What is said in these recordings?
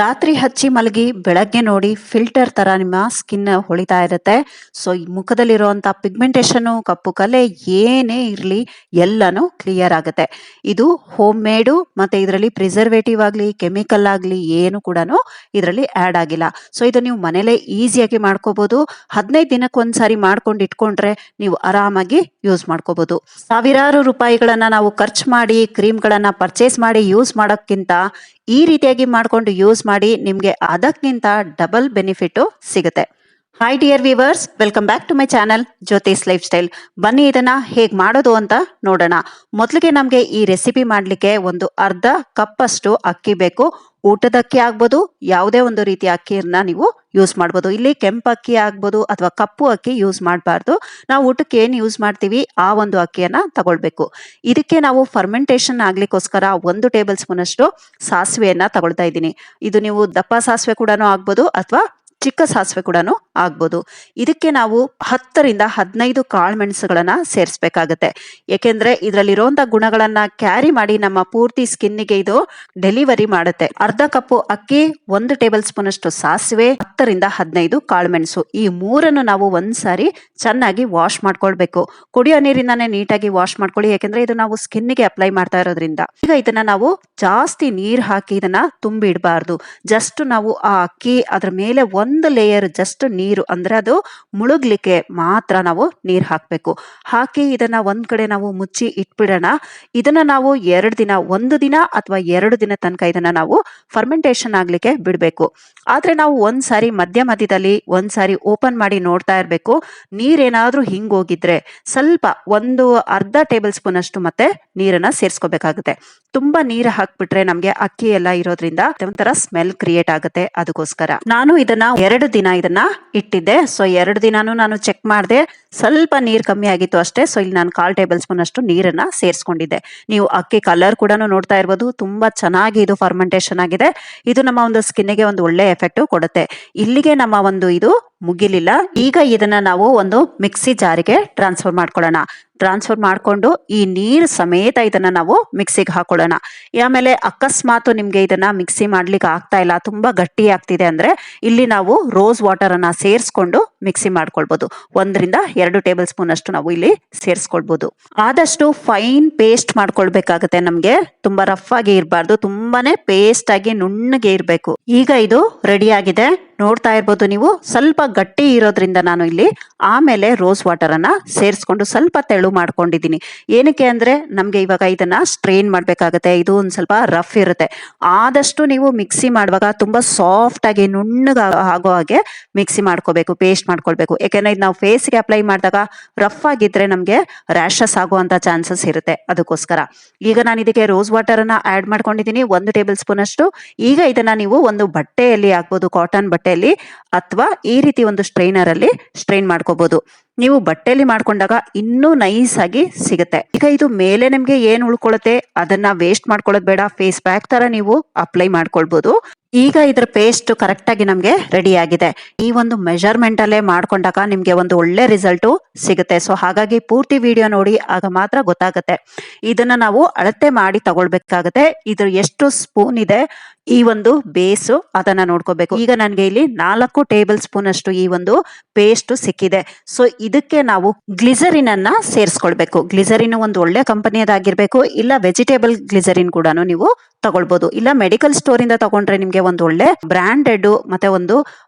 ರಾತ್ರಿ ಹಚ್ಚಿ ಮಲಗಿ ಬೆಳಗ್ಗೆ ನೋಡಿ ಫಿಲ್ಟರ್ ತರ ನಿಮ್ಮ ಸ್ಕಿನ್ ಹೊಳಿತಾ ಇರುತ್ತೆ. ಸೊ ಈ ಮುಖದಲ್ಲಿರುವಂತ ಪಿಗ್ಮೆಂಟೇಶನ್, ಕಪ್ಪು ಕಲೆ ಏನೇ ಇರ್ಲಿ ಎಲ್ಲಾನು ಕ್ಲಿಯರ್ ಆಗುತ್ತೆ. ಇದು ಹೋಮ್ ಮೇಡು, ಮತ್ತೆ ಇದರಲ್ಲಿ ಪ್ರಿಸರ್ವೇಟಿವ್ ಆಗ್ಲಿ ಕೆಮಿಕಲ್ ಆಗ್ಲಿ ಏನು ಕೂಡ ಇದರಲ್ಲಿ ಆಡ್ ಆಗಿಲ್ಲ. ಸೊ ಇದು ನೀವು ಮನೇಲೆ ಈಸಿಯಾಗಿ ಮಾಡ್ಕೋಬಹುದು. 15 ದಿನಕ್ಕೊಂದ್ಸಾರಿ ಮಾಡ್ಕೊಂಡು ಇಟ್ಕೊಂಡ್ರೆ ನೀವು ಆರಾಮಾಗಿ ಯೂಸ್ ಮಾಡ್ಕೋಬಹುದು. ಸಾವಿರಾರು ರೂಪಾಯಿಗಳನ್ನ ನಾವು ಖರ್ಚು ಮಾಡಿ ಕ್ರೀಮ್ಗಳನ್ನ ಪರ್ಚೇಸ್ ಮಾಡಿ ಯೂಸ್ ಮಾಡೋಕ್ಕಿಂತ ಈ ರೀತಿಯಾಗಿ ಮಾಡ್ಕೊಂಡು ಯೂಸ್ ಮಾಡಿ ನಿಮ್ಗೆ ಅದಕ್ಕಿಂತ ಡಬಲ್ ಬೆನಿಫಿಟ್ ಸಿಗುತ್ತೆ. Hi dear viewers, welcome back to my channel Jyothis lifestyle. ಬನ್ನಿ ಇದನ್ನ ಹೇಗ್ ಮಾಡೋದು ಅಂತ ನೋಡೋಣ. ಮೊದಲಿಗೆ ನಮ್ಗೆ ಈ ರೆಸಿಪಿ ಮಾಡ್ಲಿಕ್ಕೆ ಒಂದು ಅರ್ಧ ಕಪ್ ಅಷ್ಟು ಅಕ್ಕಿ ಬೇಕು. ಊಟದ ಅಕ್ಕಿ ಆಗ್ಬೋದು, ಯಾವುದೇ ಒಂದು ರೀತಿಯ ಅಕ್ಕಿಯನ್ನ ನೀವು ಯೂಸ್ ಮಾಡ್ಬೋದು. ಇಲ್ಲಿ ಕೆಂಪು ಅಕ್ಕಿ ಆಗ್ಬೋದು ಅಥವಾ ಕಪ್ಪು ಅಕ್ಕಿ ಯೂಸ್ ಮಾಡಬಾರ್ದು. ನಾವು ಊಟಕ್ಕೆ ಏನು ಯೂಸ್ ಮಾಡ್ತೀವಿ ಆ ಒಂದು ಅಕ್ಕಿಯನ್ನ ತಗೊಳ್ಬೇಕು. ಇದಕ್ಕೆ ನಾವು ಫರ್ಮೆಂಟೇಶನ್ ಆಗ್ಲಿಕ್ಕೋಸ್ಕರ 1 ಟೇಬಲ್ ಸ್ಪೂನ್ ಅಷ್ಟು ಸಾಸಿವೆಯನ್ನ ತಗೊಳ್ತಾ ಇದ್ದೀನಿ. ಇದು ನೀವು ದಪ್ಪ ಸಾಸಿವೆ ಕೂಡ ಆಗ್ಬೋದು ಅಥವಾ ಚಿಕ್ಕ ಸಾಸಿವೆ ಕೂಡ ಆಗ್ಬೋದು. ಇದಕ್ಕೆ ನಾವು 10 ರಿಂದ 15 ಕಾಳು ಮೆಣಸುಗಳನ್ನ ಸೇರಿಸಬೇಕಾಗತ್ತೆ. ಯಾಕೆಂದ್ರೆ ಇದರಲ್ಲಿರುವಂತ ಗುಣಗಳನ್ನ ಕ್ಯಾರಿ ಮಾಡಿ ನಮ್ಮ ಪೂರ್ತಿ ಸ್ಕಿನ್ನಿಗೆ ಇದು ಡೆಲಿವರಿ ಮಾಡುತ್ತೆ. ಅರ್ಧ ಕಪ್ಪು ಅಕ್ಕಿ, 1 ಟೇಬಲ್ ಸ್ಪೂನ್ ಅಷ್ಟು ಸಾಸಿವೆ, 10 ರಿಂದ 15 ಕಾಳು ಮೆಣಸು, ಈ ಮೂರನ್ನು ನಾವು ಒಂದ್ಸಾರಿ ಚೆನ್ನಾಗಿ ವಾಶ್ ಮಾಡ್ಕೊಳ್ಬೇಕು. ಕುಡಿಯೋ ನೀರಿಂದಾನೇ ನೀಟಾಗಿ ವಾಶ್ ಮಾಡ್ಕೊಳ್ಳಿ, ಯಾಕೆಂದ್ರೆ ಇದು ನಾವು ಸ್ಕಿನ್ನಿಗೆ ಅಪ್ಲೈ ಮಾಡ್ತಾ ಇರೋದ್ರಿಂದ. ಈಗ ಇದನ್ನ ನಾವು ಜಾಸ್ತಿ ನೀರ್ ಹಾಕಿ ಇದನ್ನ ತುಂಬಿ ಇಡಬಾರ್ದು. ಜಸ್ಟ್ ನಾವು ಆ ಅಕ್ಕಿ ಅದ್ರ ಮೇಲೆ ಒಂದು ಲೇಯರ್ ಜಸ್ಟ್ ನೀರು, ಅಂದ್ರೆ ಅದು ಮುಳುಗ್ಲಿಕ್ಕೆ ಮಾತ್ರ ನಾವು ನೀರ್ ಹಾಕ್ಬೇಕು. ಹಾಕಿ ಇದನ್ನ ಒಂದ್ ಕಡೆ ನಾವು ಮುಚ್ಚಿ ಇಟ್ಬಿಡೋಣ. ಇದನ್ನ ನಾವು 2 ದಿನ, 1 ದಿನ ಅಥವಾ 2 ದಿನ ತನಕ ಇದನ್ನ ನಾವು ಫರ್ಮೆಂಟೇಶನ್ ಆಗ್ಲಿಕ್ಕೆ ಬಿಡ್ಬೇಕು. ಆದ್ರೆ ನಾವು ಒಂದ್ಸಾರಿ ಮಧ್ಯದಲ್ಲಿ ಒಂದ್ಸಾರಿ ಓಪನ್ ಮಾಡಿ ನೋಡ್ತಾ ಇರ್ಬೇಕು. ನೀರೇನಾದ್ರೂ ಹಿಂಗೋಗಿದ್ರೆ ಸ್ವಲ್ಪ ಒಂದು ಅರ್ಧ ಟೇಬಲ್ ಸ್ಪೂನ್ ಅಷ್ಟು ಮತ್ತೆ ನೀರನ್ನ ಸೇರ್ಸ್ಕೋಬೇಕಾಗುತ್ತೆ. ತುಂಬಾ ನೀರು ಹಾಕ್ಬಿಟ್ರೆ ನಮ್ಗೆ ಅಕ್ಕಿ ಎಲ್ಲ ಇರೋದ್ರಿಂದ ಒಂಥರ ಸ್ಮೆಲ್ ಕ್ರಿಯೇಟ್ ಆಗುತ್ತೆ. ಅದಕ್ಕೋಸ್ಕರ ನಾನು ಇದನ್ನ 2 ದಿನ ಇದನ್ನ ಇಟ್ಟಿದ್ದೆ. ಸೊ 2 ದಿನಾನು ನಾನು ಚೆಕ್ ಮಾಡಿದೆ, ಸ್ವಲ್ಪ ನೀರ್ ಕಮ್ಮಿ ಆಗಿತ್ತು ಅಷ್ಟೇ. ಸೊ ಇಲ್ಲಿ ನಾನು 1/4 ಟೇಬಲ್ ಸ್ಪೂನ್ ಅಷ್ಟು ನೀರನ್ನ ಸೇರಿಸ್ಕೊಂಡಿದ್ದೆ. ನೀವು ಅಕ್ಕಿ ಕಲರ್ ಕೂಡ ನೋಡ್ತಾ ಇರ್ಬೋದು, ತುಂಬಾ ಚೆನ್ನಾಗಿ ಇದು ಫರ್ಮೆಂಟೇಶನ್ ಆಗಿದೆ. ಇದು ನಮ್ಮ ಒಂದು ಸ್ಕಿನ್ಗೆ ಒಂದು ಒಳ್ಳೆ ಎಫೆಕ್ಟ್ ಕೊಡುತ್ತೆ. ಇಲ್ಲಿಗೆ ನಮ್ಮ ಒಂದು ಇದು ಮುಗಿಲಿಲ್ಲ. ಈಗ ಇದನ್ನ ನಾವು ಒಂದು ಮಿಕ್ಸಿ ಜಾರಿಗೆ ಟ್ರಾನ್ಸ್ಫರ್ ಮಾಡ್ಕೊಳ್ಳೋಣ. ಟ್ರಾನ್ಸ್ಫರ್ ಮಾಡ್ಕೊಂಡು ಈ ನೀರ್ ಸಮೇತ ಇದನ್ನ ನಾವು ಮಿಕ್ಸಿಗೆ ಹಾಕೊಳ್ಳೋಣ. ಆಮೇಲೆ ಅಕಸ್ಮಾತ್ ನಿಮ್ಗೆ ಇದನ್ನ ಮಿಕ್ಸಿ ಮಾಡ್ಲಿಕ್ಕೆ ಆಗ್ತಾ ಇಲ್ಲ, ತುಂಬಾ ಗಟ್ಟಿ ಆಗ್ತಿದೆ ಅಂದ್ರೆ ಇಲ್ಲಿ ನಾವು ರೋಸ್ ವಾಟರ್ ಅನ್ನ ಸೇರಿಸ್ಕೊಂಡು ಮಿಕ್ಸಿ ಮಾಡ್ಕೊಳ್ಬಹುದು. 1 ರಿಂದ 2 ಟೇಬಲ್ ಸ್ಪೂನ್ ಅಷ್ಟು ನಾವು ಇಲ್ಲಿ ಸೇರಿಸ್ಕೊಳ್ಬಹುದು. ಆದಷ್ಟು ಫೈನ್ ಪೇಸ್ಟ್ ಮಾಡ್ಕೊಳ್ಬೇಕಾಗತ್ತೆ. ನಮ್ಗೆ ತುಂಬಾ ರಫ್ ಆಗಿ ಇರಬಾರ್ದು, ತುಂಬಾನೇ ಪೇಸ್ಟ್ ಆಗಿ ನುಣ್ಣಗೆ ಇರ್ಬೇಕು. ಈಗ ಇದು ರೆಡಿ ಆಗಿದೆ, ನೋಡ್ತಾ ಇರ್ಬೋದು ನೀವು. ಸ್ವಲ್ಪ ಗಟ್ಟಿ ಇರೋದ್ರಿಂದ ನಾನು ಇಲ್ಲಿ ಆಮೇಲೆ ರೋಸ್ ವಾಟರ್ ಅನ್ನ ಸೇರಿಸ್ಕೊಂಡು ಸ್ವಲ್ಪ ತೆಳು ಮಾಡ್ಕೊಂಡಿದ್ದೀನಿ. ಏನಕ್ಕೆ ಅಂದ್ರೆ ನಮ್ಗೆ ಇವಾಗ ಇದನ್ನ ಸ್ಟ್ರೈನ್ ಮಾಡ್ಬೇಕಾಗತ್ತೆ. ಇದು ಒಂದ್ ಸ್ವಲ್ಪ ರಫ್ ಇರುತ್ತೆ. ಆದಷ್ಟು ನೀವು ಮಿಕ್ಸಿ ಮಾಡುವಾಗ ತುಂಬಾ ಸಾಫ್ಟ್ ಆಗಿ ನುಣ್ಣಗ ಆಗೋ ಹಾಗೆ ಮಿಕ್ಸಿ ಮಾಡ್ಕೋಬೇಕು, ಪೇಸ್ಟ್ ಮಾಡ್ಕೊಳ್ಬೇಕು. ಯಾಕೆಂದ್ರೆ ಇದು ನಾವು ಫೇಸ್ಗೆ ಅಪ್ಲೈ ಮಾಡಿದಾಗ ರಫ್ ಆಗಿದ್ರೆ ನಮ್ಗೆ ರ್ಯಾಷಸ್ ಆಗುವಂತ ಚಾನ್ಸಸ್ ಇರುತ್ತೆ. ಅದಕ್ಕೋಸ್ಕರ ಈಗ ನಾನು ಇದಕ್ಕೆ ರೋಸ್ ವಾಟರ್ ಅನ್ನ ಆಡ್ ಮಾಡ್ಕೊಂಡಿದ್ದೀನಿ, 1 ಟೇಬಲ್ ಸ್ಪೂನ್ ಅಷ್ಟು. ಈಗ ಇದನ್ನ ನೀವು ಒಂದು ಬಟ್ಟೆಯಲ್ಲಿ ಹಾಕ್ಬೋದು, ಕಾಟನ್ ಬಟ್ಟೆಯಲ್ಲಿ ಅಥವಾ ಈ ರೀತಿ ಒಂದು ಸ್ಟ್ರೈನರ್ ಅಲ್ಲಿ ಸ್ಟ್ರೈನ್ ಮಾಡ್ಕೋಬಹುದು. ನೀವು ಬಟ್ಟೆಯಲ್ಲಿ ಮಾಡ್ಕೊಂಡಾಗ ಇನ್ನೂ ನೈಸ್ ಆಗಿ ಸಿಗುತ್ತೆ. ಈಗ ಇದು ಮೇಲೆ ನಿಮ್ಗೆ ಏನ್ ಉಳ್ಕೊಳ್ಳುತ್ತೆ ಅದನ್ನ ವೇಸ್ಟ್ ಮಾಡ್ಕೊಳ್ಳೋದು ಬೇಡ, ಫೇಸ್ ಪ್ಯಾಕ್ ತರ ನೀವು ಅಪ್ಲೈ ಮಾಡ್ಕೊಳ್ಬಹುದು. ಈಗ ಇದ್ರ ಪೇಸ್ಟ್ ಕರೆಕ್ಟ್ ಆಗಿ ನಮ್ಗೆ ರೆಡಿ ಆಗಿದೆ. ಈ ಒಂದು ಮೆಜರ್ಮೆಂಟ್ ಅಲ್ಲೇ ಮಾಡ್ಕೊಂಡಾಗ ನಿಮ್ಗೆ ಒಂದು ಒಳ್ಳೆ ರಿಸಲ್ಟ್ ಸಿಗುತ್ತೆ. ಸೊ ಹಾಗಾಗಿ ಪೂರ್ತಿ ವಿಡಿಯೋ ನೋಡಿ, ಆಗ ಮಾತ್ರ ಗೊತ್ತಾಗುತ್ತೆ. ಇದನ್ನ ನಾವು ಅಳತೆ ಮಾಡಿ ತಗೊಳ್ಬೇಕಾಗತ್ತೆ. ಇದ್ರ ಎಷ್ಟು ಸ್ಪೂನ್ ಇದೆ ಈ ಒಂದು ಬೇಸ್ ಅದನ್ನ ನೋಡ್ಕೋಬೇಕು. ಈಗ ನನ್ಗೆ ಇಲ್ಲಿ 4 ಟೇಬಲ್ ಸ್ಪೂನ್ ಅಷ್ಟು ಈ ಒಂದು ಪೇಸ್ಟ್ ಸಿಕ್ಕಿದೆ. ಸೊ ಇದಕ್ಕೆ ನಾವು ಗ್ಲಿಸರಿನ್ ಅನ್ನ ಸೇರಿಸ್ಕೊಳ್ಬೇಕು. ಗ್ಲಿಸರಿನ್ ಒಂದು ಒಳ್ಳೆ ಕಂಪನಿಯದಾಗಿರ್ಬೇಕು, ಇಲ್ಲ ವೆಜಿಟೇಬಲ್ ಗ್ಲಿಸರಿನ್ ಕೂಡ ನೀವು ತಗೊಳ್ಬಹುದು. ಇಲ್ಲ ಮೆಡಿಕಲ್ ಸ್ಟೋರ್ ಇಂದ ತಗೊಂಡ್ರೆ ನಿಮ್ಗೆ ಒಂದು ಒಳ್ಳೆ ಬ್ರಾಂಡೆಡ್ ಮತ್ತೆ ಒಂದು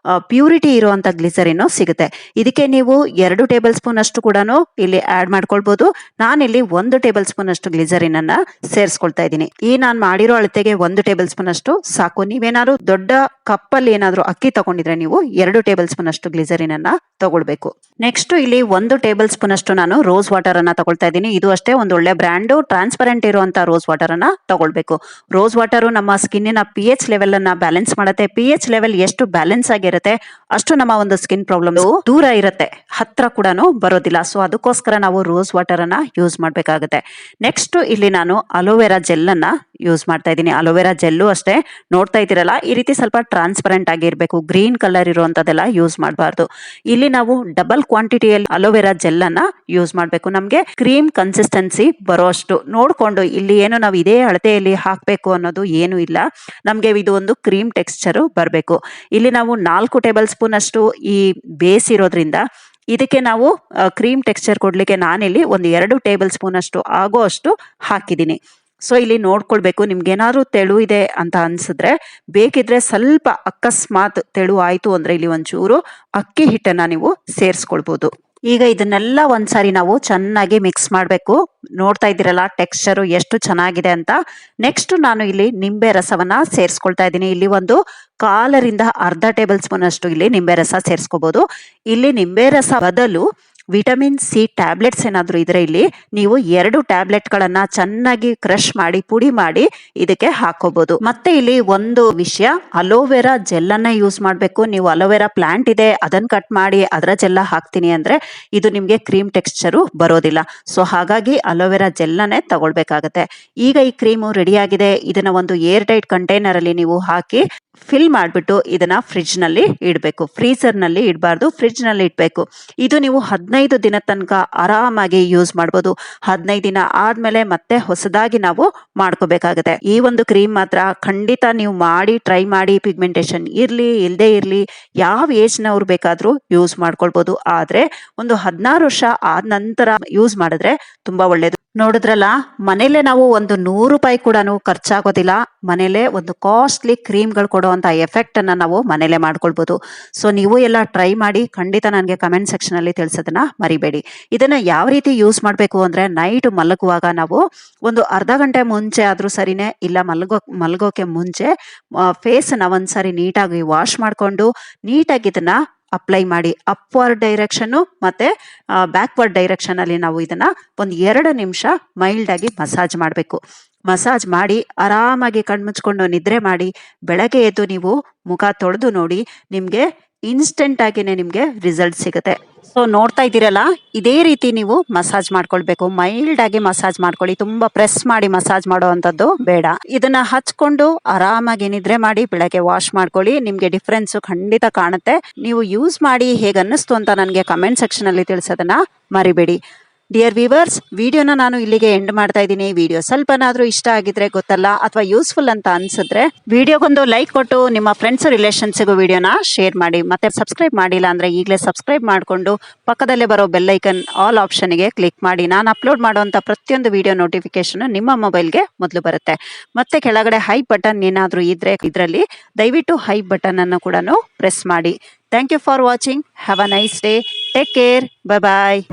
ಪ್ಯೂರಿಟಿ ಇರುವಂತ ಗ್ಲಿಸರಿನ್ ಸಿಗುತ್ತೆ. ಇದಕ್ಕೆ ನೀವು 2 ಟೇಬಲ್ ಸ್ಪೂನ್ ಅಷ್ಟು ಕೂಡ ಇಲ್ಲಿ ಆಡ್ ಮಾಡ್ಕೊಳ್ಬಹುದು. ನಾನಿಲ್ಲಿ 1 ಟೇಬಲ್ ಸ್ಪೂನ್ ಅಷ್ಟು ಗ್ಲಿಸರಿನ್ ಅನ್ನ ಸೇರಿಸ್ಕೊಳ್ತಾ ಇದ್ದೀನಿ. ಈ ನಾನ್ ಮಾಡಿರೋ ಅಳತೆಗೆ 1 ಟೇಬಲ್ ಸ್ಪೂನ್ ಅಷ್ಟು ಸಾಕು. ನೀವೇನಾದ್ರು ದೊಡ್ಡ ಕಪ್ಪಲ್ಲಿ ಏನಾದ್ರು ಅಕ್ಕಿ ತಗೊಂಡಿದ್ರೆ ನೀವು 2 ಟೇಬಲ್ ಸ್ಪೂನ್ ಅಷ್ಟು ಗ್ಲಿಸರಿನ್ ಅನ್ನ ತಗೊಳ್ಬೇಕು. ನೆಕ್ಸ್ಟ್ ಇಲ್ಲಿ 1 ಟೇಬಲ್ ಸ್ಪೂನ್ ಅಷ್ಟು ನಾನು ರೋಸ್ ವಾಟರ್ ಅನ್ನ ತಗೊಳ್ತಾ ಇದ್ದೀನಿ. ಇದು ಅಷ್ಟೇ ಒಂದು ಒಳ್ಳೆ ಬ್ರ್ಯಾಂಡ್ ಟ್ರಾನ್ಸ್ಪರೆಂಟ್ ಇರುವಂತ ರೋಸ್ ವಾಟರ್ ಅನ್ನ ತಗೊಳ್ಬೇಕು. ರೋಸ್ ವಾಟರ್ ನಮ್ಮ ಸ್ಕಿನ್ನಿನ pH ಲೆವೆಲ್ ಅನ್ನ ಬ್ಯಾಲೆನ್ಸ್ ಮಾಡುತ್ತೆ. pH ಲೆವೆಲ್ ಎಷ್ಟು ಬ್ಯಾಲೆನ್ಸ್ ಆಗಿರುತ್ತೆ ಅಷ್ಟು ನಮ್ಮ ಒಂದು ಸ್ಕಿನ್ ಪ್ರಾಬ್ಲಮ್ ದೂರ ಇರುತ್ತೆ, ಹತ್ರ ಕೂಡ ಬರೋದಿಲ್ಲ. ಸೊ ಅದಕ್ಕೋಸ್ಕರ ನಾವು ರೋಸ್ ವಾಟರ್ ಅನ್ನ ಯೂಸ್ ಮಾಡ್ಬೇಕಾಗುತ್ತೆ. ನೆಕ್ಸ್ಟ್ ಇಲ್ಲಿ ನಾನು ಅಲೋವೆರಾ ಜೆಲ್ ಅನ್ನ ಯೂಸ್ ಮಾಡ್ತಾ ಇದ್ದೀನಿ. ಅಲೋವೆರಾ ಜೆಲ್ಲು ಅಷ್ಟೇ ನೋಡ್ತಾ ಇದ್ದೀರಲ್ಲ, ಈ ರೀತಿ ಸ್ವಲ್ಪ ಟ್ರಾನ್ಸ್ಪರೆಂಟ್ ಆಗಿರ್ಬೇಕು, ಗ್ರೀನ್ ಕಲರ್ ಇರುವಂತದೆಲ್ಲ ಯೂಸ್ ಮಾಡಬಾರ್ದು. ಇಲ್ಲಿ ನಾವು ಡಬಲ್ ಕ್ವಾಂಟಿಟಿಯಲ್ಲಿ ಅಲೋವೆರಾ ಜೆಲ್ ಅನ್ನ ಯೂಸ್ ಮಾಡಬೇಕು. ನಮ್ಗೆ ಕ್ರೀಮ್ ಕನ್ಸಿಸ್ಟೆನ್ಸಿ ಬರೋ ಅಷ್ಟು ನೋಡ್ಕೊಂಡು, ಇಲ್ಲಿ ಏನು ನಾವು ಇದೇ ಅಳತೆಯಲ್ಲಿ ಹಾಕ್ಬೇಕು ಅನ್ನೋದು ಏನು ಇಲ್ಲ. ನಮ್ಗೆ ಇದು ಒಂದು ಕ್ರೀಮ್ ಟೆಕ್ಸ್ಚರು ಬರಬೇಕು. ಇಲ್ಲಿ ನಾವು 4 ಟೇಬಲ್ ಸ್ಪೂನ್ ಅಷ್ಟು ಈ ಬೇಸ್ ಇರೋದ್ರಿಂದ ಇದಕ್ಕೆ ನಾವು ಕ್ರೀಮ್ ಟೆಕ್ಸ್ಚರ್ ಕೊಡ್ಲಿಕ್ಕೆ ನಾನಿಲ್ಲಿ ಒಂದು 2 ಟೇಬಲ್ ಸ್ಪೂನ್ ಅಷ್ಟು ಆಗೋ ಅಷ್ಟು ಹಾಕಿದ್ದೀನಿ. ಸೊ ಇಲ್ಲಿ ನೋಡ್ಕೊಳ್ಬೇಕು, ನಿಮ್ಗೇನಾದ್ರು ತೆಳು ಇದೆ ಅಂತ ಅನ್ಸಿದ್ರೆ ಬೇಕಿದ್ರೆ ಸ್ವಲ್ಪ ಅಕಸ್ಮಾತ್ ತೆಳು ಆಯ್ತು ಅಂದ್ರೆ ಇಲ್ಲಿ ಒಂಚೂರು ಅಕ್ಕಿ ಹಿಟ್ಟನ್ನ ನೀವು ಸೇರಿಸ್ಕೊಳ್ಬೋದು. ಈಗ ಇದನ್ನೆಲ್ಲ ಒಂದ್ಸಾರಿ ನಾವು ಚೆನ್ನಾಗಿ ಮಿಕ್ಸ್ ಮಾಡಬೇಕು. ನೋಡ್ತಾ ಇದ್ದೀರಲ್ಲ ಟೆಕ್ಸ್ಚರು ಎಷ್ಟು ಚೆನ್ನಾಗಿದೆ ಅಂತ. ನೆಕ್ಸ್ಟ್ ನಾನು ಇಲ್ಲಿ ನಿಂಬೆ ರಸವನ್ನ ಸೇರಿಸ್ಕೊಳ್ತಾ ಇದ್ದೀನಿ. ಇಲ್ಲಿ ಒಂದು 1/4ರಿಂದ ಅರ್ಧ ಟೇಬಲ್ ಸ್ಪೂನ್ ಅಷ್ಟು ಇಲ್ಲಿ ನಿಂಬೆ ರಸ ಸೇರಿಸ್ಕೋಬಹುದು. ಇಲ್ಲಿ ನಿಂಬೆ ರಸ ಬದಲು ವಿಟಮಿನ್ ಸಿ ಟ್ಯಾಬ್ಲೆಟ್ಸ್ ಏನಾದರೂ ಇದ್ರೆ ಇಲ್ಲಿ ನೀವು 2 ಟ್ಯಾಬ್ಲೆಟ್ಗಳನ್ನ ಚೆನ್ನಾಗಿ ಕ್ರಶ್ ಮಾಡಿ ಪುಡಿ ಮಾಡಿ ಇದಕ್ಕೆ ಹಾಕೋಬಹುದು. ಮತ್ತೆ ಇಲ್ಲಿ ಒಂದು ವಿಷಯ, ಅಲೋವೆರಾ ಜೆಲ್ ಅನ್ನ ಯೂಸ್ ಮಾಡಬೇಕು. ನೀವು ಅಲೋವೆರಾ ಪ್ಲಾಂಟ್ ಇದೆ ಅದನ್ನ ಕಟ್ ಮಾಡಿ ಅದರ ಜೆಲ್ಲ ಹಾಕ್ತೀನಿ ಅಂದ್ರೆ ಇದು ನಿಮ್ಗೆ ಕ್ರೀಮ್ ಟೆಕ್ಸ್ಚರು ಬರೋದಿಲ್ಲ. ಸೊ ಹಾಗಾಗಿ ಅಲೋವೆರಾ ಜೆಲ್ ಅನ್ನೇ ತಗೊಳ್ಬೇಕಾಗತ್ತೆ. ಈಗ ಈ ಕ್ರೀಮು ರೆಡಿ ಆಗಿದೆ. ಇದನ್ನ ಒಂದು ಏರ್ ಟೈಟ್ ಕಂಟೈನರ್ ಅಲ್ಲಿ ನೀವು ಹಾಕಿ ಫಿಲ್ ಮಾಡಿಬಿಟ್ಟು ಇದನ್ನ ಫ್ರಿಡ್ಜ್ ನಲ್ಲಿ ಇಡಬೇಕು. ಫ್ರೀಸರ್ ನಲ್ಲಿ ಇಡಬಾರ್ದು, ಫ್ರಿಡ್ಜ್ ನಲ್ಲಿ ಇಡಬೇಕು. ಇದು ನೀವು 15 ದಿನ ತನಕ ಆರಾಮಾಗಿ ಯೂಸ್ ಮಾಡಬಹುದು. 15 ದಿನ ಆದ್ಮೇಲೆ ಮತ್ತೆ ಹೊಸದಾಗಿ ನಾವು ಮಾಡ್ಕೋಬೇಕಾಗುತ್ತೆ. ಈ ಒಂದು ಕ್ರೀಮ್ ಮಾತ್ರ ಖಂಡಿತ ನೀವು ಮಾಡಿ ಟ್ರೈ ಮಾಡಿ. ಪಿಗ್ಮೆಂಟೇಶನ್ ಇರ್ಲಿ ಇಲ್ಲದೆ ಇರ್ಲಿ ಯಾವ ಏಜ್ ನವ್ರು ಬೇಕಾದ್ರೂ ಯೂಸ್ ಮಾಡ್ಕೊಳ್ಬಹುದು. ಆದ್ರೆ ಒಂದು 16 ವರ್ಷ ಆದ ನಂತರ ಯೂಸ್ ಮಾಡಿದ್ರೆ ತುಂಬಾ ಒಳ್ಳೇದು. ನೋಡಿದ್ರಲ್ಲ, ಮನೇಲೆ ನಾವು ಒಂದು 100 ರೂಪಾಯಿ ಕೂಡ ಖರ್ಚಾಗೋದಿಲ್ಲ. ಮನೇಲೆ ಒಂದು ಕಾಸ್ಟ್ಲಿ ಕ್ರೀಮ್ಗಳು ಕೊಡುವಂತ ಎಫೆಕ್ಟ್ ಅನ್ನ ನಾವು ಮನೇಲೆ ಮಾಡ್ಕೊಳ್ಬಹುದು. ಸೊ ನೀವು ಎಲ್ಲ ಟ್ರೈ ಮಾಡಿ ಖಂಡಿತ ನನಗೆ ಕಮೆಂಟ್ ಸೆಕ್ಷನ್ ಅಲ್ಲಿ ತಿಳಿಸೋದನ್ನ ಮರಿಬೇಡಿ. ಇದನ್ನ ಯಾವ ರೀತಿ ಯೂಸ್ ಮಾಡಬೇಕು ಅಂದ್ರೆ ನೈಟ್ ಮಲಗುವಾಗ ನಾವು ಒಂದು ಅರ್ಧ ಗಂಟೆ ಮುಂಚೆ ಆದ್ರೂ ಸರಿನೇ, ಇಲ್ಲ ಮಲಗೋಕೆ ಮುಂಚೆ ಫೇಸ್ ನ ಒಂದ್ಸರಿ ನೀಟಾಗಿ ವಾಶ್ ಮಾಡ್ಕೊಂಡು ನೀಟಾಗಿ ಇದನ್ನ ಅಪ್ಲೈ ಮಾಡಿ. ಅಪ್ವರ್ಡ್ ಡೈರೆಕ್ಷನ್ ಮತ್ತೆ ಬ್ಯಾಕ್ವರ್ಡ್ ಡೈರೆಕ್ಷನ್ ಅಲ್ಲಿ ನಾವು ಇದನ್ನ ಒಂದು 2 ನಿಮಿಷ ಮೈಲ್ಡ್ ಆಗಿ ಮಸಾಜ್ ಮಾಡಬೇಕು. ಮಸಾಜ್ ಮಾಡಿ ಆರಾಮಾಗಿ ಕಣ್ಮುಚ್ಕೊಂಡು ನಿದ್ರೆ ಮಾಡಿ. ಬೆಳಗ್ಗೆ ಎದ್ದು ನೀವು ಮುಖ ತೊಳೆದು ನೋಡಿ, ನಿಮ್ಗೆ ಇನ್ಸ್ಟೆಂಟ್ ಆಗಿನೇ ನಿಮ್ಗೆ ರಿಸಲ್ಟ್ ಸಿಗುತ್ತೆ. ಸೊ ನೋಡ್ತಾ ಇದ್ದೀರಲ್ಲ, ಇದೇ ರೀತಿ ನೀವು ಮಸಾಜ್ ಮಾಡ್ಕೊಳ್ಬೇಕು. ಮೈಲ್ಡ್ ಆಗಿ ಮಸಾಜ್ ಮಾಡ್ಕೊಳ್ಳಿ, ತುಂಬಾ ಪ್ರೆಸ್ ಮಾಡಿ ಮಸಾಜ್ ಮಾಡುವಂತದ್ದು ಬೇಡ. ಇದನ್ನ ಹಚ್ಕೊಂಡು ಆರಾಮಾಗಿ ನಿದ್ರೆ ಮಾಡಿ ಬೆಳಗ್ಗೆ ವಾಶ್ ಮಾಡ್ಕೊಳ್ಳಿ. ನಿಮ್ಗೆ ಡಿಫ್ರೆನ್ಸ್ ಖಂಡಿತ ಕಾಣುತ್ತೆ. ನೀವು ಯೂಸ್ ಮಾಡಿ ಹೇಗೆ ಅನ್ನಿಸ್ತು ಅಂತ ನನಗೆ ಕಮೆಂಟ್ ಸೆಕ್ಷನ್ ಅಲ್ಲಿ ತಿಳಿಸೋದನ್ನ ಮರಿಬೇಡಿ. ಡಿಯರ್ ವ್ಯೂವರ್ಸ್, ವಿಡಿಯೋನ ನಾನು ಇಲ್ಲಿಗೆ ಎಂಡ್ ಮಾಡ್ತಾ ಇದ್ದೀನಿ. ವಿಡಿಯೋ ಸ್ವಲ್ಪನಾದ್ರೂ ಇಷ್ಟ ಆಗಿದ್ರೆ ಗೊತ್ತಲ್ಲ, ಅಥವಾ ಯೂಸ್ಫುಲ್ ಅಂತ ಅನ್ಸಿದ್ರೆ ವಿಡಿಯೋಗೊಂದು ಲೈಕ್ ಕೊಟ್ಟು ನಿಮ್ಮ ಫ್ರೆಂಡ್ಸ್ ರಿಲೇಷನ್ಸ್ಗೂ ವಿಡಿಯೋನ ಶೇರ್ ಮಾಡಿ. ಮತ್ತೆ ಸಬ್ಸ್ಕ್ರೈಬ್ ಮಾಡಿಲ್ಲ ಅಂದ್ರೆ ಈಗಲೇ ಸಬ್ಸ್ಕ್ರೈಬ್ ಮಾಡಿಕೊಂಡು ಪಕ್ಕದಲ್ಲೇ ಬರೋ ಬೆಲ್ ಐಕನ್ ಆಲ್ ಆಪ್ಷನ್ಗೆ ಕ್ಲಿಕ್ ಮಾಡಿ. ನಾನು ಅಪ್ಲೋಡ್ ಮಾಡುವಂತ ಪ್ರತಿಯೊಂದು ವಿಡಿಯೋ ನೋಟಿಫಿಕೇಶನ್ ನಿಮ್ಮ ಮೊಬೈಲ್ಗೆ ಮೊದಲು ಬರುತ್ತೆ. ಮತ್ತೆ ಕೆಳಗಡೆ ಹೈ ಬಟನ್ ಏನಾದರೂ ಇದ್ರೆ ಇದರಲ್ಲಿ ದಯವಿಟ್ಟು ಹೈ ಬಟನ್ ಅನ್ನು ಕೂಡ ಪ್ರೆಸ್ ಮಾಡಿ. Thank you for watching. Have a nice day. Take care. Bye bye.